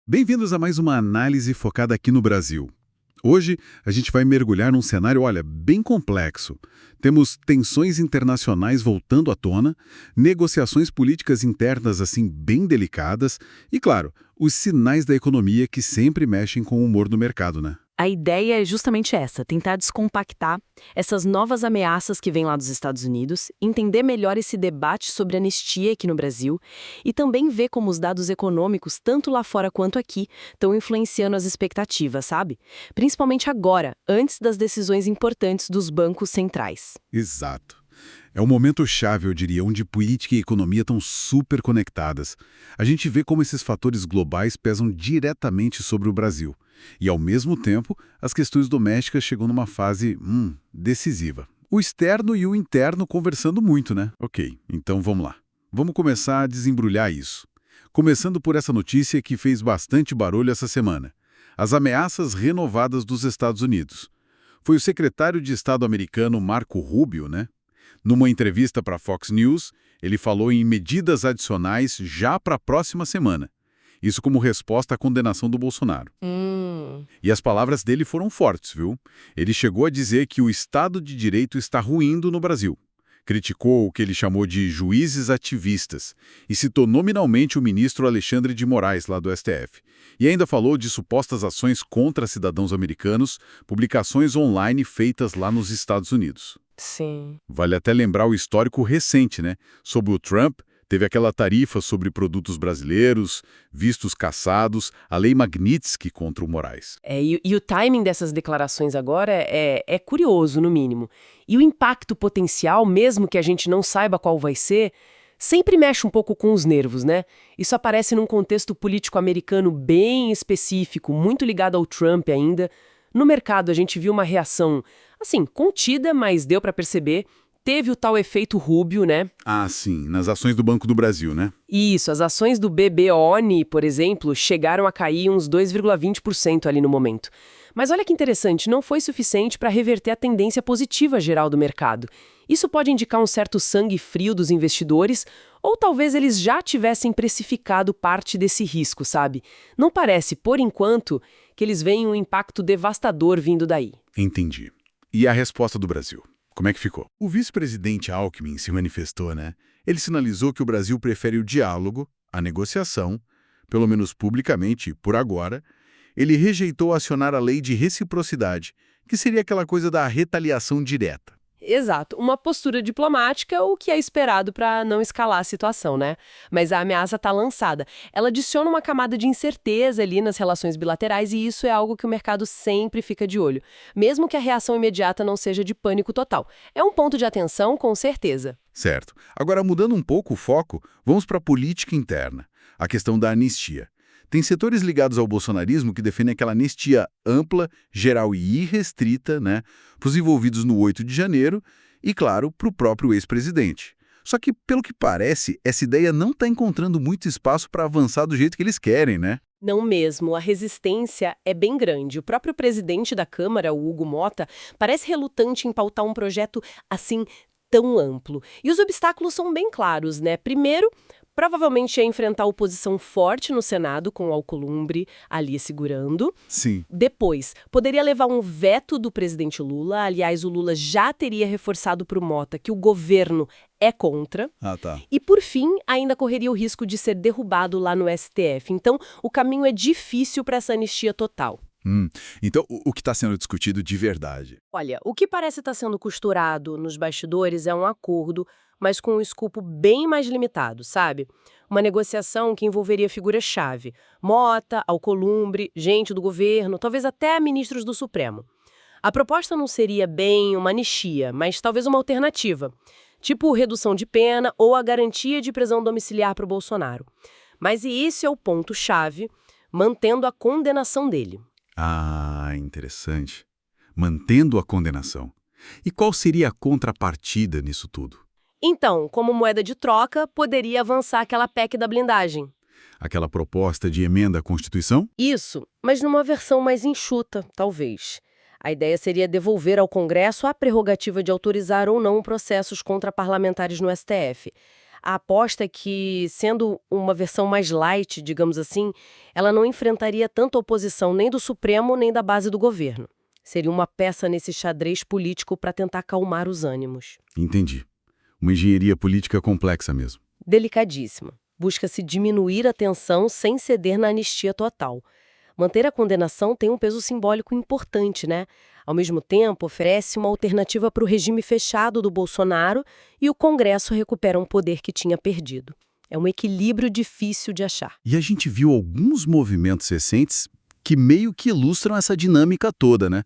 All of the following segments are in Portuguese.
Bem-vindos a mais uma análise focada aqui no Brasil. Hoje a gente vai mergulhar num cenário, olha, bem complexo. Temos tensões internacionais voltando à tona, negociações políticas internas assim bem delicadas e, claro, os sinais da economia que sempre mexem com o humor do mercado, né? A ideia é justamente essa, tentar descompactar essas novas ameaças que vêm lá dos Estados Unidos, entender melhor esse debate sobre anistia aqui no Brasil e também ver como os dados econômicos, tanto lá fora quanto aqui, estão influenciando as expectativas, sabe? Principalmente agora, antes das decisões importantes dos bancos centrais. Exato. É um momento chave, eu diria, onde política e economia estão super conectadas. A gente vê como esses fatores globais pesam diretamente sobre o Brasil. E, ao mesmo tempo, as questões domésticas chegam numa fase, decisiva. O externo e o interno conversando muito, né? Ok, então vamos lá. Vamos começar a desembrulhar isso. Começando por essa notícia que fez bastante barulho essa semana. As ameaças renovadas dos Estados Unidos. Foi o secretário de Estado americano Marco Rubio, né? Numa entrevista para a Fox News, ele falou em medidas adicionais já para a próxima semana. Isso como resposta à condenação do Bolsonaro. E as palavras dele foram fortes, viu? Ele chegou a dizer que o Estado de Direito está ruindo no Brasil. Criticou o que ele chamou de juízes ativistas e citou nominalmente o ministro Alexandre de Moraes, lá do STF. E ainda falou de supostas ações contra cidadãos americanos, publicações online feitas lá nos Estados Unidos. Sim. Vale até lembrar o histórico recente, né? Sob o Trump, teve aquela tarifa sobre produtos brasileiros, vistos caçados, a lei Magnitsky contra o Moraes. E o timing dessas declarações agora é curioso, no mínimo. E o impacto potencial, mesmo que a gente não saiba qual vai ser, sempre mexe um pouco com os nervos, né? Isso aparece num contexto político americano bem específico, muito ligado ao Trump ainda. No mercado, a gente viu uma reação, assim, contida, mas deu para perceber. Teve o tal efeito Rubio, né? Ah, sim, nas ações do Banco do Brasil, né? Isso, as ações do BBONI, por exemplo, chegaram a cair uns 2,20% ali no momento. Mas olha que interessante, não foi suficiente para reverter a tendência positiva geral do mercado. Isso pode indicar um certo sangue frio dos investidores, ou talvez eles já tivessem precificado parte desse risco, sabe? Não parece, por enquanto, que eles veem um impacto devastador vindo daí. Entendi. E a resposta do Brasil? Como é que ficou? O vice-presidente Alckmin se manifestou, né? Ele sinalizou que o Brasil prefere o diálogo, a negociação, pelo menos publicamente, por agora. Ele rejeitou acionar a lei de reciprocidade, que seria aquela coisa da retaliação direta. Exato, uma postura diplomática, o que é esperado para não escalar a situação, né? Mas a ameaça está lançada. Ela adiciona uma camada de incerteza ali nas relações bilaterais e isso é algo que o mercado sempre fica de olho, mesmo que a reação imediata não seja de pânico total. É um ponto de atenção, com certeza. Certo. Agora, mudando um pouco o foco, vamos para a política interna, a questão da anistia. Tem setores ligados ao bolsonarismo que defendem aquela anistia ampla, geral e irrestrita, né, para os envolvidos no 8 de janeiro e, claro, para o próprio ex-presidente. Só que, pelo que parece, essa ideia não está encontrando muito espaço para avançar do jeito que eles querem, né? Não mesmo, a resistência é bem grande. O próprio presidente da Câmara, o Hugo Mota, parece relutante em pautar um projeto assim tão amplo. E os obstáculos são bem claros, né? Primeiro, provavelmente é enfrentar oposição forte no Senado, com o Alcolumbre ali segurando. Sim. Depois, poderia levar um veto do presidente Lula. Aliás, o Lula já teria reforçado para o Mota que o governo é contra. Ah, tá. E, por fim, ainda correria o risco de ser derrubado lá no STF. Então, o caminho é difícil para essa anistia total. Então, o que está sendo discutido de verdade? Olha, o que parece estar sendo costurado nos bastidores é um acordo, mas com um escopo bem mais limitado, sabe? Uma negociação que envolveria figuras-chave. Mota, Alcolumbre, gente do governo, talvez até ministros do Supremo. A proposta não seria bem uma anistia, mas talvez uma alternativa. Tipo redução de pena ou a garantia de prisão domiciliar para o Bolsonaro. Mas e esse é o ponto-chave, mantendo a condenação dele. Ah, interessante. Mantendo a condenação. E qual seria a contrapartida nisso tudo? Então, como moeda de troca, poderia avançar aquela PEC da blindagem. Aquela proposta de emenda à Constituição? Isso, mas numa versão mais enxuta, talvez. A ideia seria devolver ao Congresso a prerrogativa de autorizar ou não processos contra parlamentares no STF. A aposta é que, sendo uma versão mais light, digamos assim, ela não enfrentaria tanta oposição nem do Supremo nem da base do governo. Seria uma peça nesse xadrez político para tentar acalmar os ânimos. Entendi. Uma engenharia política complexa mesmo. Delicadíssima. Busca-se diminuir a tensão sem ceder na anistia total. Manter a condenação tem um peso simbólico importante, né? Ao mesmo tempo, oferece uma alternativa para o regime fechado do Bolsonaro e o Congresso recupera um poder que tinha perdido. É um equilíbrio difícil de achar. E a gente viu alguns movimentos recentes que meio que ilustram essa dinâmica toda, né?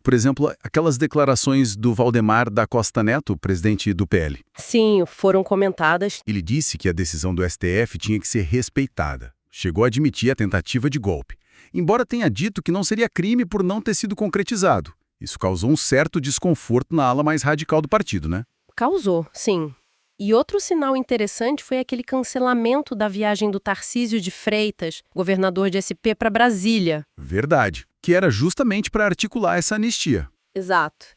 Por exemplo, aquelas declarações do Valdemar da Costa Neto, presidente do PL. Sim, foram comentadas. Ele disse que a decisão do STF tinha que ser respeitada. Chegou a admitir a tentativa de golpe, embora tenha dito que não seria crime por não ter sido concretizado. Isso causou um certo desconforto na ala mais radical do partido, né? Causou, sim. E outro sinal interessante foi aquele cancelamento da viagem do Tarcísio de Freitas, governador de SP, para Brasília. Verdade. Que era justamente para articular essa anistia. Exato.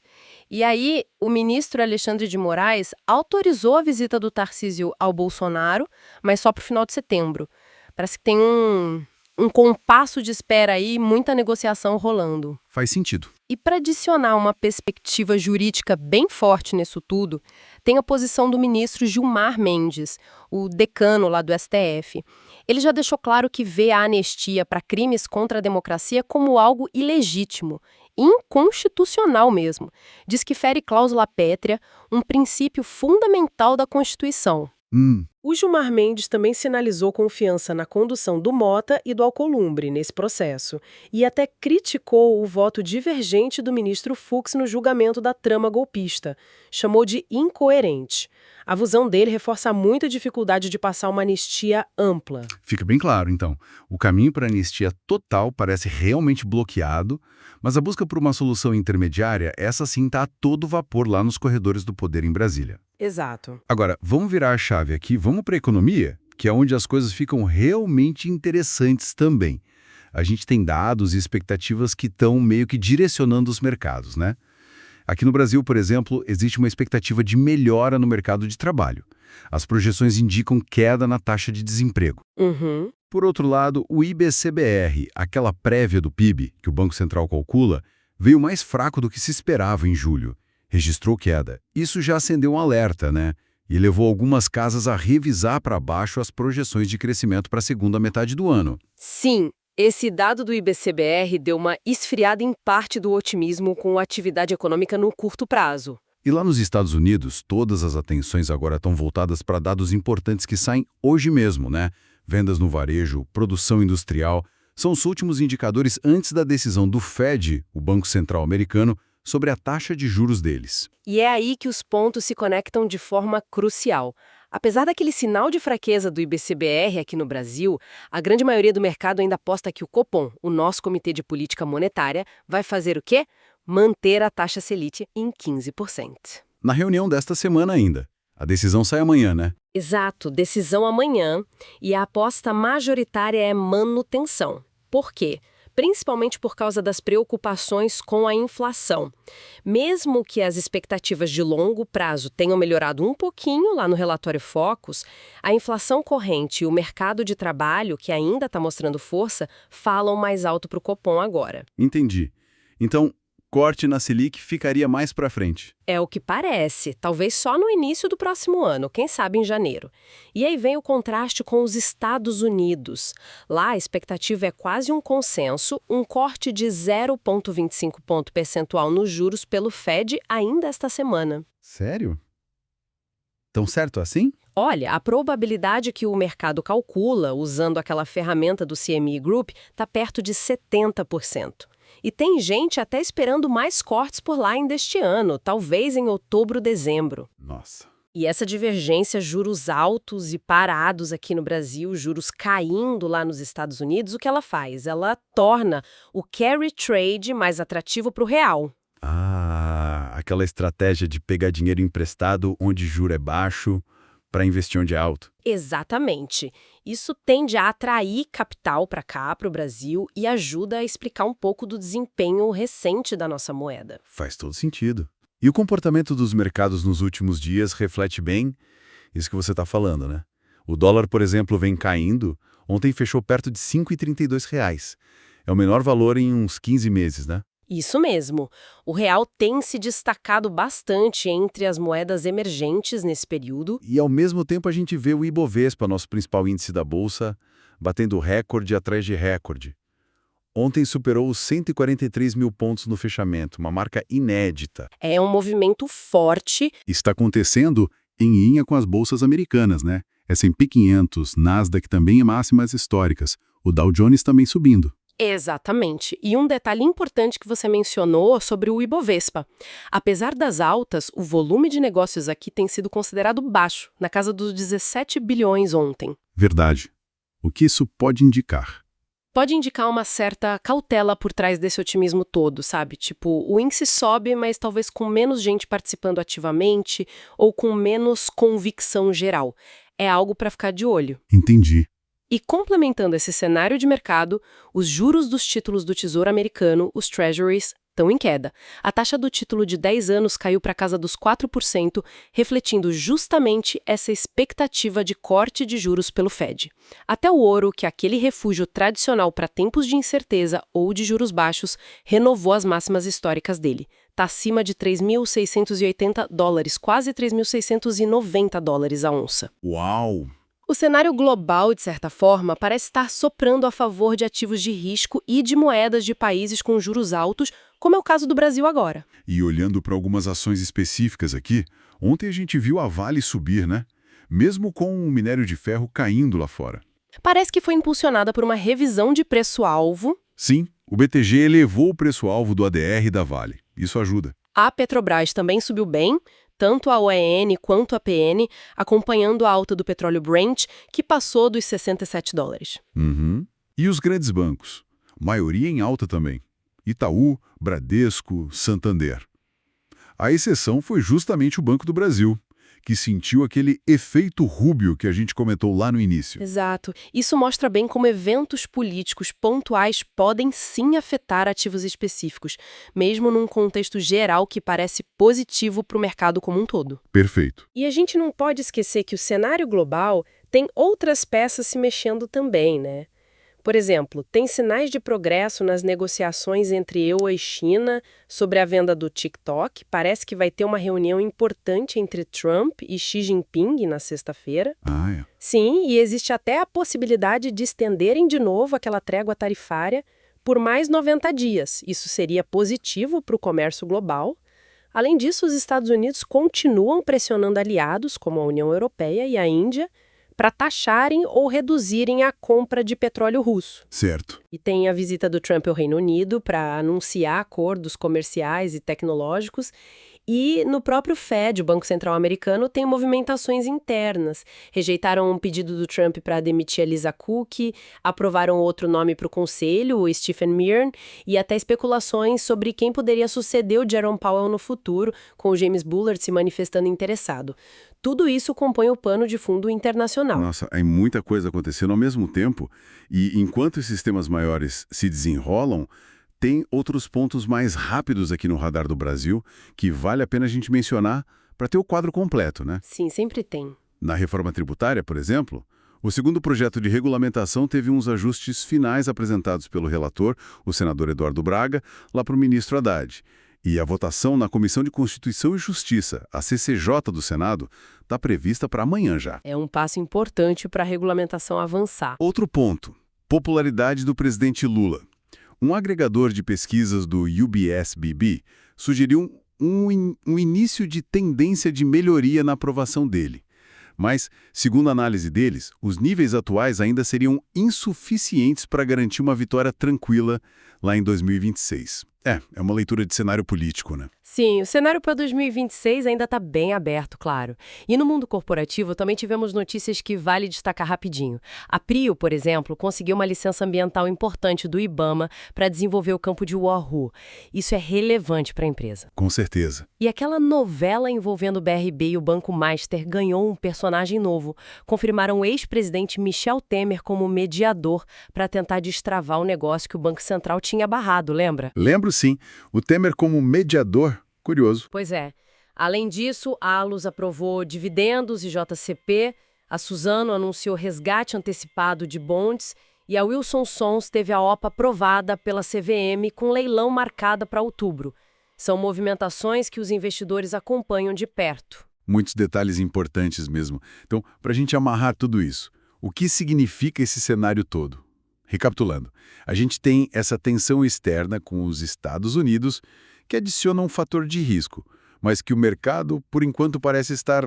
E aí, o ministro Alexandre de Moraes autorizou a visita do Tarcísio ao Bolsonaro, mas só para o final de setembro. Parece que tem um compasso de espera aí, muita negociação rolando. Faz sentido. E para adicionar uma perspectiva jurídica bem forte nisso tudo, tem a posição do ministro Gilmar Mendes, o decano lá do STF. Ele já deixou claro que vê a anistia para crimes contra a democracia como algo ilegítimo, inconstitucional mesmo. Diz que fere cláusula pétrea, um princípio fundamental da Constituição. O Gilmar Mendes também sinalizou confiança na condução do Mota e do Alcolumbre nesse processo, e até criticou o voto divergente do ministro Fux no julgamento da trama golpista. Chamou de incoerente. A visão dele reforça muito a dificuldade de passar uma anistia ampla. Fica bem claro, então. O caminho para a anistia total parece realmente bloqueado, mas a busca por uma solução intermediária, essa sim está a todo vapor lá nos corredores do poder em Brasília. Exato. Agora, vamos virar a chave aqui, vamos para a economia, que é onde as coisas ficam realmente interessantes também. A gente tem dados e expectativas que estão meio que direcionando os mercados, né? Aqui no Brasil, por exemplo, existe uma expectativa de melhora no mercado de trabalho. As projeções indicam queda na taxa de desemprego. Por outro lado, o IBCBR, aquela prévia do PIB que o Banco Central calcula, veio mais fraco do que se esperava em julho. Registrou queda. Isso já acendeu um alerta, né? E levou algumas casas a revisar para baixo as projeções de crescimento para a segunda metade do ano. Sim, esse dado do IBCBR deu uma esfriada em parte do otimismo com a atividade econômica no curto prazo. E lá nos Estados Unidos, todas as atenções agora estão voltadas para dados importantes que saem hoje mesmo, né? Vendas no varejo, produção industrial, são os últimos indicadores antes da decisão do Fed, o Banco Central americano, sobre a taxa de juros deles. E é aí que os pontos se conectam de forma crucial. Apesar daquele sinal de fraqueza do IBCBR aqui no Brasil, a grande maioria do mercado ainda aposta que o Copom, o nosso Comitê de Política Monetária, vai fazer o quê? Manter a taxa Selic em 15%. Na reunião desta semana ainda. A decisão sai amanhã, né? Exato, decisão amanhã. E a aposta majoritária é manutenção. Por quê? Principalmente por causa das preocupações com a inflação. Mesmo que as expectativas de longo prazo tenham melhorado um pouquinho lá no relatório Focus, a inflação corrente e o mercado de trabalho, que ainda está mostrando força, falam mais alto para o Copom agora. Entendi. Então, corte na Selic ficaria mais para frente. É o que parece, talvez só no início do próximo ano, quem sabe em janeiro. E aí vem o contraste com os Estados Unidos. Lá a expectativa é quase um consenso, um corte de 0,25 ponto percentual nos juros pelo Fed ainda esta semana. Sério? Tão certo assim? Olha, a probabilidade que o mercado calcula, usando aquela ferramenta do CME Group, está perto de 70%. E tem gente até esperando mais cortes por lá ainda este ano, talvez em outubro, dezembro. Nossa. E essa divergência, juros altos e parados aqui no Brasil, juros caindo lá nos Estados Unidos, o que ela faz? Ela torna o carry trade mais atrativo para o real. Ah, aquela estratégia de pegar dinheiro emprestado onde juro é baixo para investir onde é alto. Exatamente. Isso tende a atrair capital para cá, para o Brasil, e ajuda a explicar um pouco do desempenho recente da nossa moeda. Faz todo sentido. E o comportamento dos mercados nos últimos dias reflete bem. Isso que você está falando, né? O dólar, por exemplo, vem caindo. Ontem fechou perto de R$ 5,32. É o menor valor em uns 15 meses, né? Isso mesmo. O real tem se destacado bastante entre as moedas emergentes nesse período. E ao mesmo tempo a gente vê o Ibovespa, nosso principal índice da Bolsa, batendo recorde atrás de recorde. Ontem superou os 143 mil pontos no fechamento, uma marca inédita. É um movimento forte. Está acontecendo em linha com as bolsas americanas, né? S&P 500, Nasdaq também em máximas históricas. O Dow Jones também subindo. Exatamente. E um detalhe importante que você mencionou sobre o Ibovespa. Apesar das altas, o volume de negócios aqui tem sido considerado baixo, na casa dos 17 bilhões ontem. Verdade. O que isso pode indicar? Pode indicar uma certa cautela por trás desse otimismo todo, sabe? Tipo, o índice sobe, mas talvez com menos gente participando ativamente ou com menos convicção geral. É algo para ficar de olho. Entendi. E complementando esse cenário de mercado, os juros dos títulos do Tesouro Americano, os Treasuries, estão em queda. A taxa do título de 10 anos caiu para a casa dos 4%, refletindo justamente essa expectativa de corte de juros pelo Fed. Até o ouro, que é aquele refúgio tradicional para tempos de incerteza ou de juros baixos, renovou as máximas históricas dele. Está acima de $3.680, quase $3.690 a onça. Uau! O cenário global, de certa forma, parece estar soprando a favor de ativos de risco e de moedas de países com juros altos, como é o caso do Brasil agora. E olhando para algumas ações específicas aqui, ontem a gente viu a Vale subir, né? Mesmo com o minério de ferro caindo lá fora. Parece que foi impulsionada por uma revisão de preço-alvo. Sim, o BTG elevou o preço-alvo do ADR da Vale. Isso ajuda. A Petrobras também subiu bem, tanto a OEN quanto a PN, acompanhando a alta do petróleo Brent, que passou dos $67. Uhum. E os grandes bancos? Maioria em alta também. Itaú, Bradesco, Santander. A exceção foi justamente o Banco do Brasil, que sentiu aquele efeito Rubio que a gente comentou lá no início. Exato. Isso mostra bem como eventos políticos pontuais podem sim afetar ativos específicos, mesmo num contexto geral que parece positivo para o mercado como um todo. Perfeito. E a gente não pode esquecer que o cenário global tem outras peças se mexendo também, né? Por exemplo, tem sinais de progresso nas negociações entre EU e China sobre a venda do TikTok. Parece que vai ter uma reunião importante entre Trump e Xi Jinping na sexta-feira. Ah, é. Sim, e existe até a possibilidade de estenderem de novo aquela trégua tarifária por mais 90 dias. Isso seria positivo para o comércio global. Além disso, os Estados Unidos continuam pressionando aliados, como a União Europeia e a Índia, para taxarem ou reduzirem a compra de petróleo russo. Certo. E tem a visita do Trump ao Reino Unido para anunciar acordos comerciais e tecnológicos. E no próprio Fed, o Banco Central Americano, tem movimentações internas. Rejeitaram um pedido do Trump para demitir a Lisa Cook, aprovaram outro nome para o conselho, o Stephen Mearn, e até especulações sobre quem poderia suceder o Jerome Powell no futuro, com o James Bullard se manifestando interessado. Tudo isso compõe o pano de fundo internacional. Nossa, é muita coisa acontecendo ao mesmo tempo. E enquanto esses temas maiores se desenrolam, tem outros pontos mais rápidos aqui no radar do Brasil que vale a pena a gente mencionar para ter o quadro completo, né? Sim, sempre tem. Na reforma tributária, por exemplo, o segundo projeto de regulamentação teve uns ajustes finais apresentados pelo relator, o senador Eduardo Braga, lá para o ministro Haddad. E a votação na Comissão de Constituição e Justiça, a CCJ do Senado, está prevista para amanhã já. É um passo importante para a regulamentação avançar. Outro ponto, popularidade do presidente Lula. Um agregador de pesquisas do UBS-BB sugeriu um início de tendência de melhoria na aprovação dele. Mas, segundo a análise deles, os níveis atuais ainda seriam insuficientes para garantir uma vitória tranquila lá em 2026. É uma leitura de cenário político, né? Sim, o cenário para 2026 ainda está bem aberto, claro. E no mundo corporativo também tivemos notícias que vale destacar rapidinho. A Prio, por exemplo, conseguiu uma licença ambiental importante do IBAMA para desenvolver o campo de Oahu. Isso é relevante para a empresa. Com certeza. E aquela novela envolvendo o BRB e o Banco Master ganhou um personagem novo. Confirmaram o ex-presidente Michel Temer como mediador para tentar destravar o negócio que o Banco Central tinha barrado, lembra? Lembro sim. O Temer como mediador, curioso. Pois é. Além disso, a Alus aprovou dividendos e JCP, a Suzano anunciou resgate antecipado de bonds e a Wilson Sons teve a OPA aprovada pela CVM com leilão marcada para outubro. São movimentações que os investidores acompanham de perto. Muitos detalhes importantes mesmo. Então, para a gente amarrar tudo isso, o que significa esse cenário todo? Recapitulando, a gente tem essa tensão externa com os Estados Unidos que adiciona um fator de risco, mas que o mercado, por enquanto, parece estar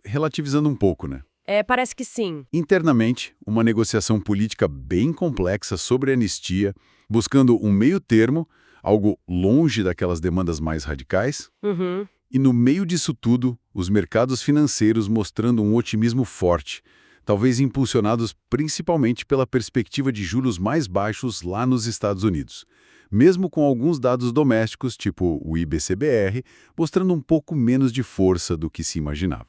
relativizando um pouco, né? Parece que sim. Internamente, uma negociação política bem complexa sobre anistia, buscando um meio termo, algo longe daquelas demandas mais radicais. Uhum. E no meio disso tudo, os mercados financeiros mostrando um otimismo forte, talvez impulsionados principalmente pela perspectiva de juros mais baixos lá nos Estados Unidos, mesmo com alguns dados domésticos, tipo o IBCBR, mostrando um pouco menos de força do que se imaginava.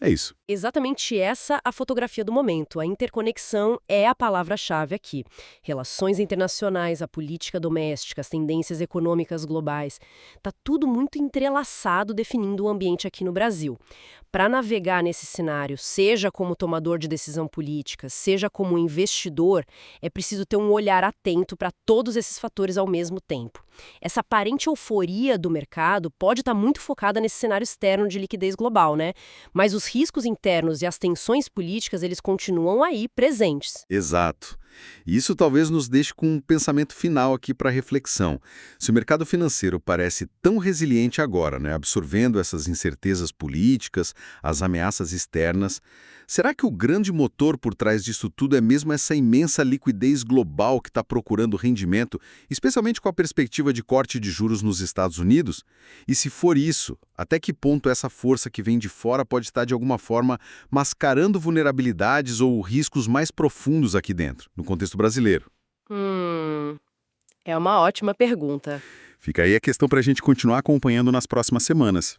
É isso. Exatamente essa a fotografia do momento. A interconexão é a palavra-chave aqui. Relações internacionais, a política doméstica, as tendências econômicas globais. Tá tudo muito entrelaçado definindo o ambiente aqui no Brasil. Para navegar nesse cenário, seja como tomador de decisão política, seja como investidor, é preciso ter um olhar atento para todos esses fatores ao mesmo tempo. Essa aparente euforia do mercado pode estar muito focada nesse cenário externo de liquidez global, né? Mas os riscos internos e as tensões políticas, eles continuam aí presentes. Exato. E isso talvez nos deixe com um pensamento final aqui para reflexão. Se o mercado financeiro parece tão resiliente agora, né, absorvendo essas incertezas políticas, as ameaças externas, será que o grande motor por trás disso tudo é mesmo essa imensa liquidez global que está procurando rendimento, especialmente com a perspectiva de corte de juros nos Estados Unidos? E se for isso, até que ponto essa força que vem de fora pode estar de alguma forma mascarando vulnerabilidades ou riscos mais profundos aqui dentro, no contexto brasileiro? É uma ótima pergunta. Fica aí a questão para a gente continuar acompanhando nas próximas semanas.